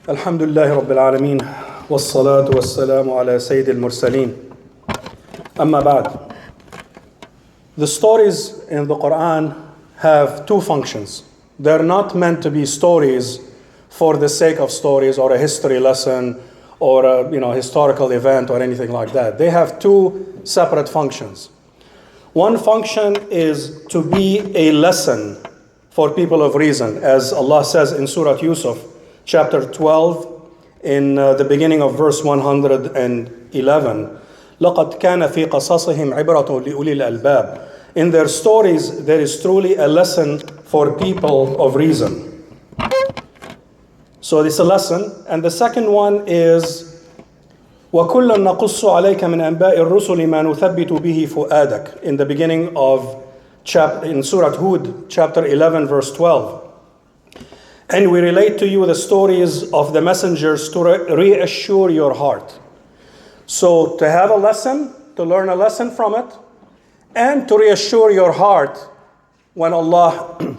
الحمد لله رب العالمين والصلاة والسلام على سيد المرسلين أما بعد. The stories in the Quran have two functions. They're not meant to be stories for the sake of stories or a history lesson or a historical event or anything like that. They have two separate functions. One function is to be a lesson for people of reason, as Allah says in Surah Yusuf, chapter 12, in the beginning of verse 111. لَقَدْ كَانَ فِي قَصَصِهِمْ عِبْرَةٌ لِأُولِي الْأَلْبَابِ. In their stories, there is truly a lesson for people of reason. So this is a lesson. And the second one is وَكُلًّا نَقُصُّ عَلَيْكَ مِنْ أَنْبَاءِ الرُّسُلِ مَا نُثَبِّتُ بِهِ فُؤَادَكَ. In the beginning of in Surah Hud, chapter 11, verse 12. And we relate to you the stories of the messengers to reassure your heart. So to have a lesson, to learn a lesson from it, and to reassure your heart when Allah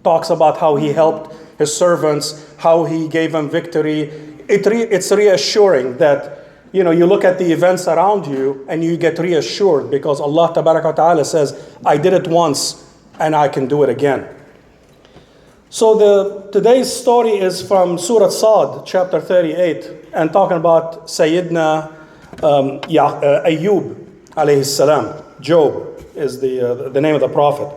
talks about how He helped His servants, how He gave them victory. It's reassuring that you look at the events around you and you get reassured because Allah Ta'ala says, I did it once and I can do it again. So today's story is from Surah Sad, chapter 38, and talking about Sayyidina Ayub, alayhi salam. Job is the name of the prophet.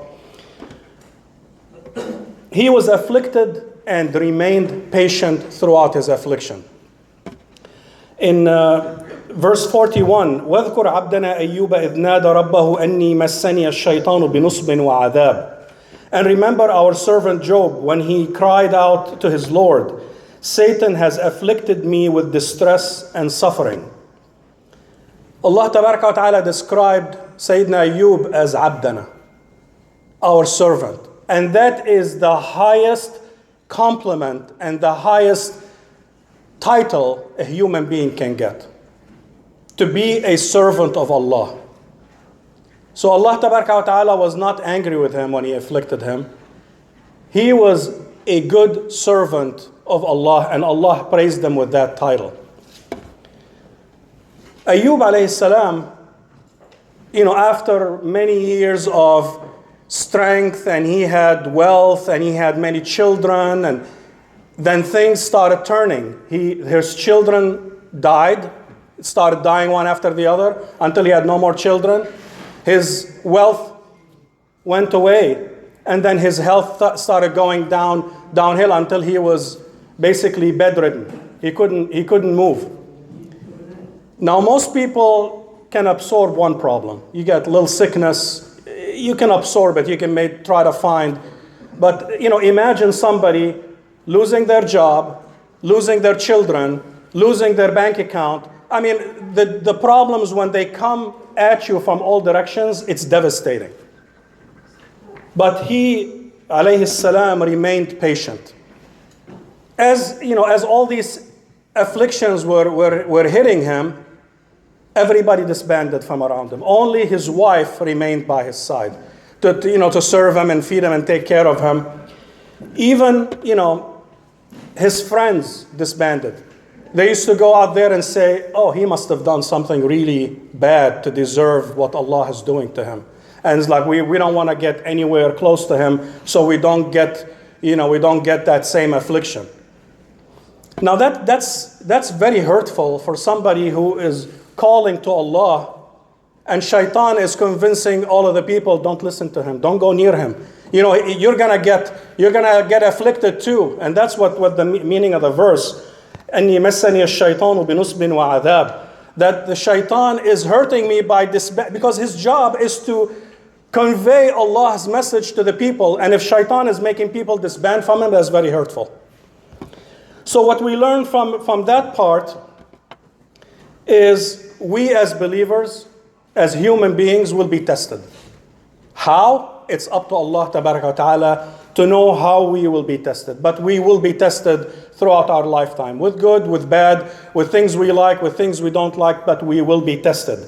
He was afflicted and remained patient throughout his affliction. In verse 41, وَاذْكُرْ عَبْدَنَا أَيُّوبَ إِذْ نَادَ رَبَّهُ أَنِّي مَسَّنِيَ الشَّيْطَانُ بِنُصْبٍ وَعَذَابٍ. And remember our servant Job when he cried out to his Lord, Satan has afflicted me with distress and suffering. Allah Ta'ala described Sayyidina Ayub as Abdana, our servant. And that is the highest compliment and the highest title a human being can get. To be a servant of Allah. So Allah Ta'ala was not angry with him when He afflicted him. He was a good servant of Allah, and Allah praised him with that title. Ayub alayhi salam, after many years of strength, and he had wealth, and he had many children, and then things started turning. His children died, started dying one after the other, until he had no more children. His wealth went away, and then his health started going downhill until he was basically bedridden. He couldn't move. Now most people can absorb one problem. You get a little sickness, you can absorb it, you can try to find. But imagine somebody losing their job, losing their children, losing their bank account. I mean, the problems when they come at you from all directions, it's devastating. But he, alayhi salam, remained patient. As all these afflictions were hitting him, everybody disbanded from around him. Only his wife remained by his side to serve him and feed him and take care of him. Even, his friends disbanded. They used to go out there and say, oh, he must have done something really bad to deserve what Allah is doing to him. And it's like, we don't want to get anywhere close to him, so we don't get that same affliction. Now that's very hurtful for somebody who is calling to Allah, and shaitan is convincing all of the people, don't listen to him, don't go near him. You're gonna get afflicted too. And that's what the meaning of the verse. أَنِّي مَسَّنِيَ الشَّيْطَانُ بِنُصْبٍ وَعَذَابٍ. That the shaitan is hurting me because his job is to convey Allah's message to the people. And if shaitan is making people disband from him, that's very hurtful. So what we learn from that part is we as believers, as human beings, will be tested. How? It's up to Allah Ta'ala to know how we will be tested. But we will be tested throughout our lifetime, with good, with bad, with things we like, with things we don't like, but we will be tested.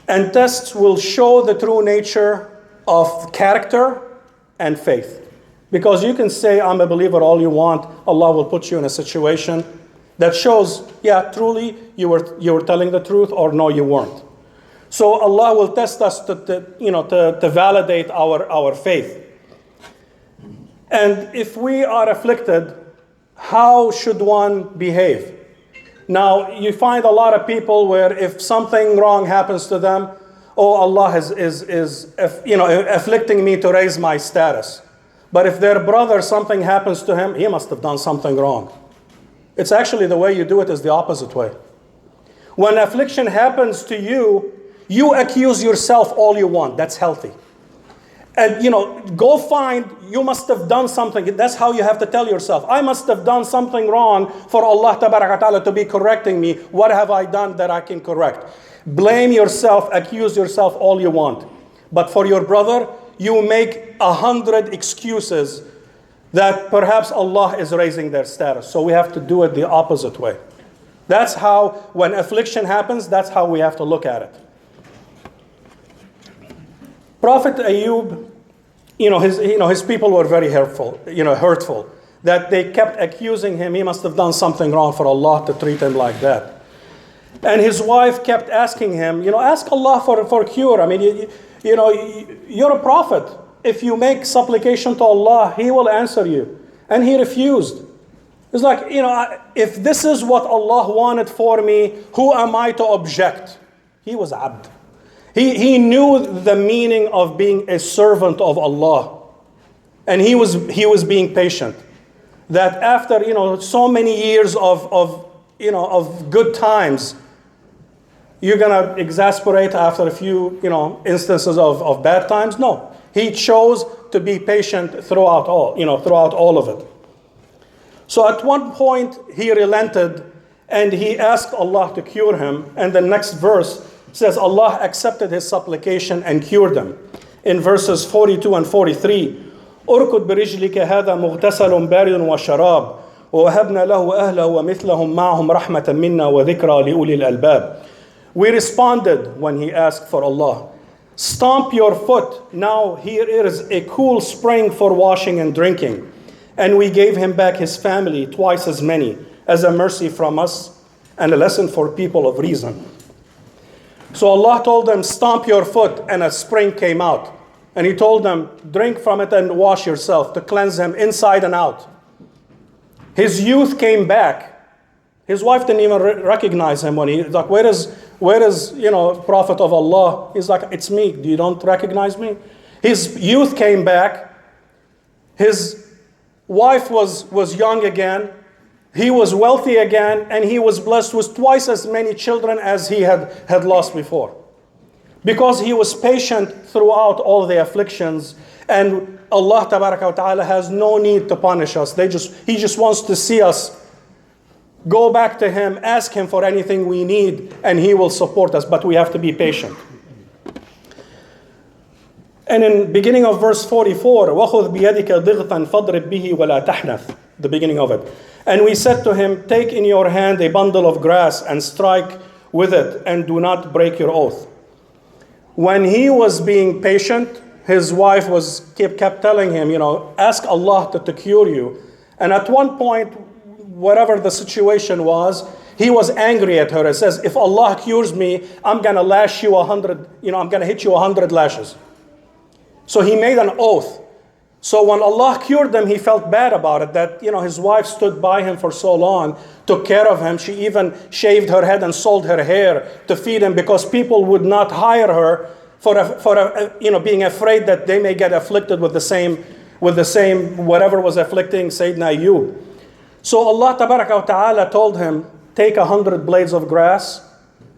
And tests will show the true nature of character and faith. Because you can say, I'm a believer all you want. Allah will put you in a situation that shows, yeah, truly you were telling the truth, or no, you weren't. So Allah will test us to validate our faith. And if we are afflicted, how should one behave? Now, you find a lot of people where if something wrong happens to them, oh, Allah is afflicting me to raise my status. But if their brother, something happens to him, he must have done something wrong. It's actually the way you do it is the opposite way. When affliction happens to you, you accuse yourself all you want. That's healthy. And go find, you must have done something. That's how you have to tell yourself. I must have done something wrong for Allah Ta'ala to be correcting me. What have I done that I can correct? Blame yourself, accuse yourself all you want. But for your brother, you make 100 excuses that perhaps Allah is raising their status. So we have to do it the opposite way. That's how, when affliction happens, that's how we have to look at it. Prophet Ayub, his people were very hurtful, that they kept accusing him. He must have done something wrong for Allah to treat him like that. And his wife kept asking him, ask Allah for cure. I mean, you're a prophet. If you make supplication to Allah, He will answer you. And he refused. It's like, if this is what Allah wanted for me, who am I to object? He was abd. He knew the meaning of being a servant of Allah. And he was being patient. That after, so many years of good times, you're going to exasperate after a few, instances of bad times? No. He chose to be patient throughout all of it. So at one point, he relented and he asked Allah to cure him. And the next verse says Allah accepted his supplication and cured him. In verses 42 and 43, أركض برجلك هذا مغتسل بارد وشراب ووهبنا له أهله ومثلهم معهم رحمة منا وذكرى لأولي الألباب. We responded when he asked for Allah. Stomp your foot. Now here is a cool spring for washing and drinking. And we gave him back his family, twice as many, as a mercy from us and a lesson for people of reason. So Allah told them, stomp your foot, and a spring came out. And He told them, drink from it and wash yourself, to cleanse him inside and out. His youth came back. His wife didn't even recognize him when he's like, where is Prophet of Allah? He's like, it's me. You don't recognize me? His youth came back. His wife was young again. He was wealthy again, and he was blessed with twice as many children as he had lost before. Because he was patient throughout all the afflictions, and Allah Ta'ala has no need to punish us. He just wants to see us go back to Him, ask Him for anything we need, and He will support us, but we have to be patient. And in beginning of verse 44, وَخُذْ بِيَدِكَ ضِغْطًا فَاضْرِبْ بِهِ وَلَا تَحْنَثْ, the beginning of it. And we said to him, take in your hand a bundle of grass and strike with it, and do not break your oath. When he was being patient, his wife kept telling him, ask Allah to cure you. And at one point, whatever the situation was, he was angry at her. It says, if Allah cures me, I'm going to lash you 100, I'm going to hit you 100 lashes. So he made an oath. So when Allah cured them, he felt bad about it, that, his wife stood by him for so long, took care of him. She even shaved her head and sold her hair to feed him, because people would not hire her for being afraid that they may get afflicted with the same whatever was afflicting Sayyidina Ayub. So Allah Ta'ala told him, take 100 blades of grass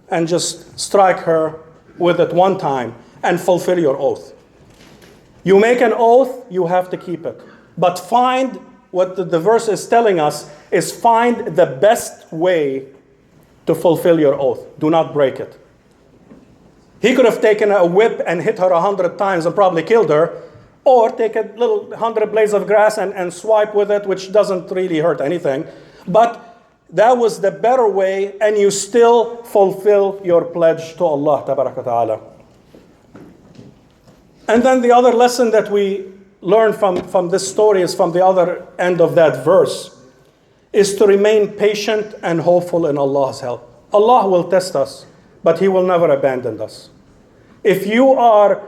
and just strike her with it one time and fulfill your oath. You make an oath, you have to keep it. But find, what the verse is telling us, is find the best way to fulfill your oath. Do not break it. He could have taken a whip and hit her 100 times and probably killed her, or take a little 100 blades of grass and swipe with it, which doesn't really hurt anything. But that was the better way, and you still fulfill your pledge to Allah Ta'ala. And then the other lesson that we learn from this story is from the other end of that verse, is to remain patient and hopeful in Allah's help. Allah will test us, but He will never abandon us. If you are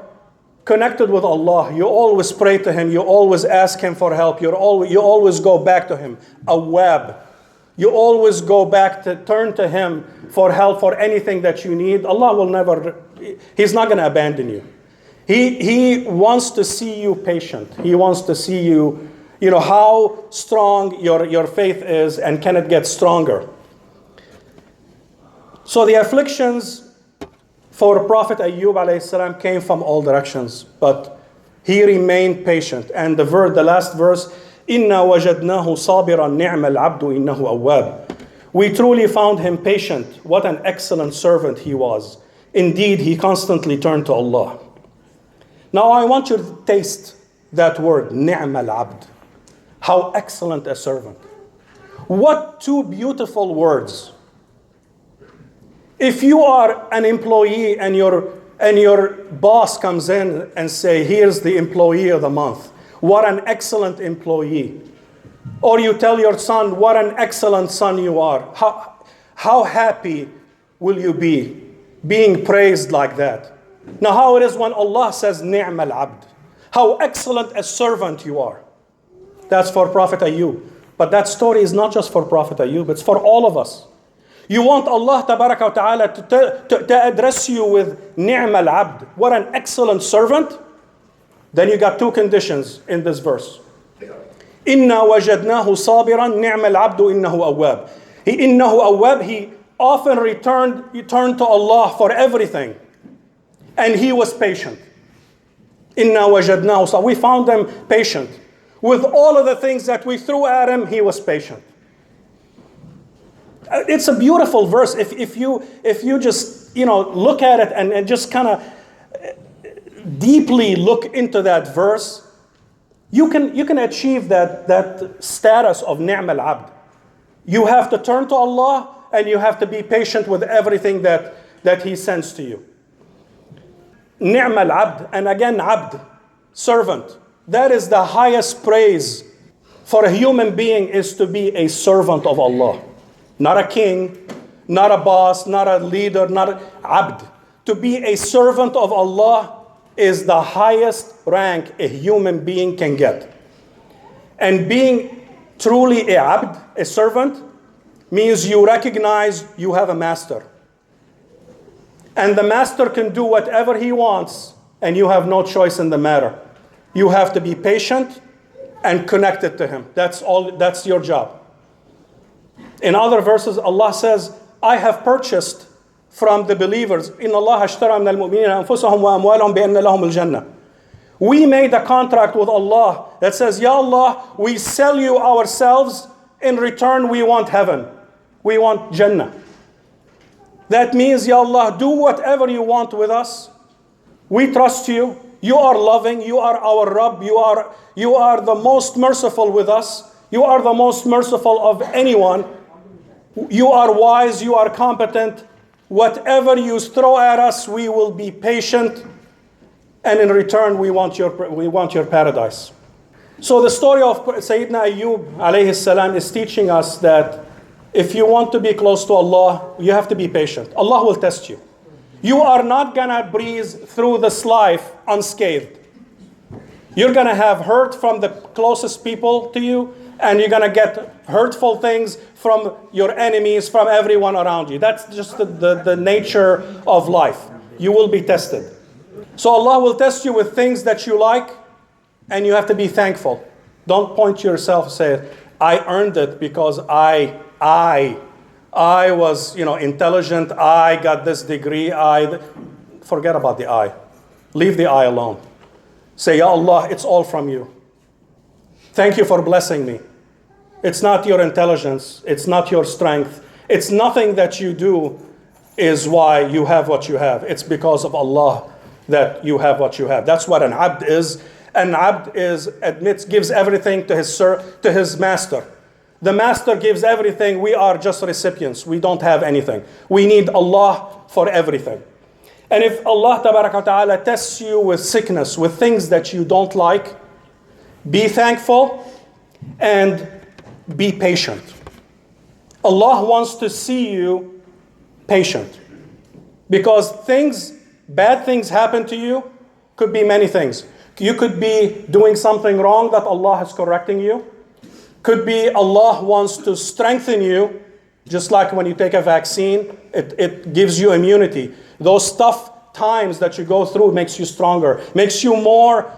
connected with Allah, you always pray to Him, you always ask Him for help, you always go back to Him. Awwab. You always go back to turn to Him for help for anything that you need. Allah will never, He's not going to abandon you. He wants to see you patient. He wants to see you, how strong your faith is and can it get stronger. So the afflictions for Prophet Ayub alayhi salam came from all directions, but he remained patient. And the last verse, إِنَّا وَجَدْنَاهُ صَابِرًا نِعْمَ الْعَبْدُ إِنَّهُ أَوَّابٌ. We truly found him patient. What an excellent servant he was. Indeed, he constantly turned to Allah. Now I want you to taste that word, نِعْمَ الْعَبْدُ. How excellent a servant. What two beautiful words. If you are an employee and your boss comes in and say, here's the employee of the month. What an excellent employee. Or you tell your son, what an excellent son you are. How happy will you be being praised like that? Now how it is when Allah says, ni'm al-abd. How excellent a servant you are. That's for Prophet Ayub. But that story is not just for Prophet Ayub, it's for all of us. You want Allah tabaraka wa ta'ala to address you with ni'm al-abd. What an excellent servant. Then you got two conditions in this verse. Inna wajadnahu sabiran ni'm al-abdu innahu awwab. He often turned to Allah for everything. And he was patient. Inna wajadnahu sabiran. We found him patient. With all of the things that we threw at him, he was patient. It's a beautiful verse. If you just look at it and just kind of deeply look into that verse, you can achieve that status of ni'm al-abd. You have to turn to Allah and you have to be patient with everything that He sends to you. Ni'm al-abd, and again abd, servant. That is the highest praise for a human being, is to be a servant of Allah. Not a king, not a boss, not a leader, not an abd. To be a servant of Allah is the highest rank a human being can get. And being truly a abd, a servant, means you recognize you have a master. And the master can do whatever he wants, and you have no choice in the matter. You have to be patient and connected to him. That's your job. In other verses, Allah says, I have purchased from the believers, إِنَّ اللَّهَ اشْتَرَى مِنَ الْمُؤْمِنِينَ أَنفُسَهُمْ وَأَمْوَالَهُمْ بِأَنَّ لَهُمُ الْجَنَّةِ. We made a contract with Allah that says, Ya Allah, we sell you ourselves, in return we want heaven. We want Jannah. That means, Ya Allah, do whatever you want with us. We trust you. You are loving. You are our Rabb. You are the most merciful with us. You are the most merciful of anyone. You are wise. You are competent. Whatever you throw at us, we will be patient. And in return, we want your paradise. So the story of Sayyidina Ayub alayhi salam is teaching us that if you want to be close to Allah, you have to be patient. Allah will test you. You are not going to breeze through this life unscathed. You're going to have hurt from the closest people to you, and you're going to get hurtful things from your enemies, from everyone around you. That's just the nature of life. You will be tested. So Allah will test you with things that you like, and you have to be thankful. Don't point to yourself and say, I earned it because I was, intelligent. I got this degree. Forget about the I. Leave the I alone. Say, Ya Allah, it's all from you. Thank you for blessing me. It's not your intelligence. It's not your strength. It's nothing that you do is why you have what you have. It's because of Allah that you have what you have. That's what an abd is. An abd gives everything to his master. The master gives everything. We are just recipients. We don't have anything. We need Allah for everything. And if Allah tabaraka wa ta'ala tests you with sickness, with things that you don't like, Be thankful and be patient. Allah wants to see you patient. Because bad things happen to you, could be many things. You could be doing something wrong that Allah is correcting you. Could be Allah wants to strengthen you, just like when you take a vaccine, it gives you immunity. Those tough times that you go through makes you stronger, makes you more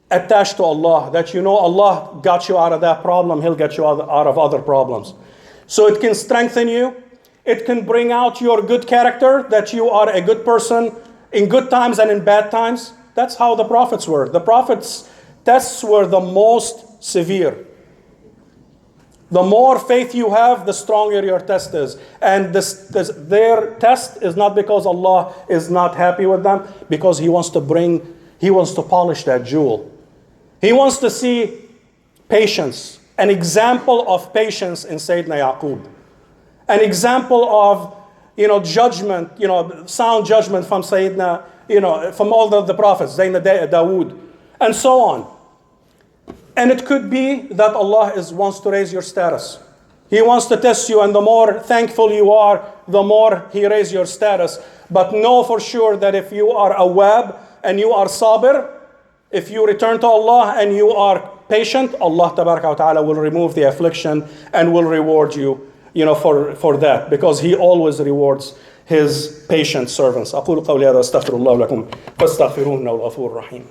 attached to Allah, that you know Allah got you out of that problem, He'll get you out of other problems. So it can strengthen you. It can bring out your good character, that you are a good person in good times and in bad times. That's how the prophets were. The prophets' tests were the most severe. The more faith you have, the stronger your test is. And their test is not because Allah is not happy with them, because He wants to polish that jewel. He wants to see patience, an example of patience in Sayyidina Yaqub. An example of, judgment, sound judgment from Sayyidina, from all the prophets, Sayyidina Dawood, and so on. And it could be that Allah wants to raise your status. He wants to test you, and the more thankful you are, the more He raises your status. But know for sure that if you are awab and you are sabir, if you return to Allah and you are patient, Allah tabaraka wa ta'ala will remove the affliction and will reward you, for that, because He always rewards His patient servants. أقول قولي هذا أستغفر الله لكم فاستغفروه إنه الغفور الرحيم.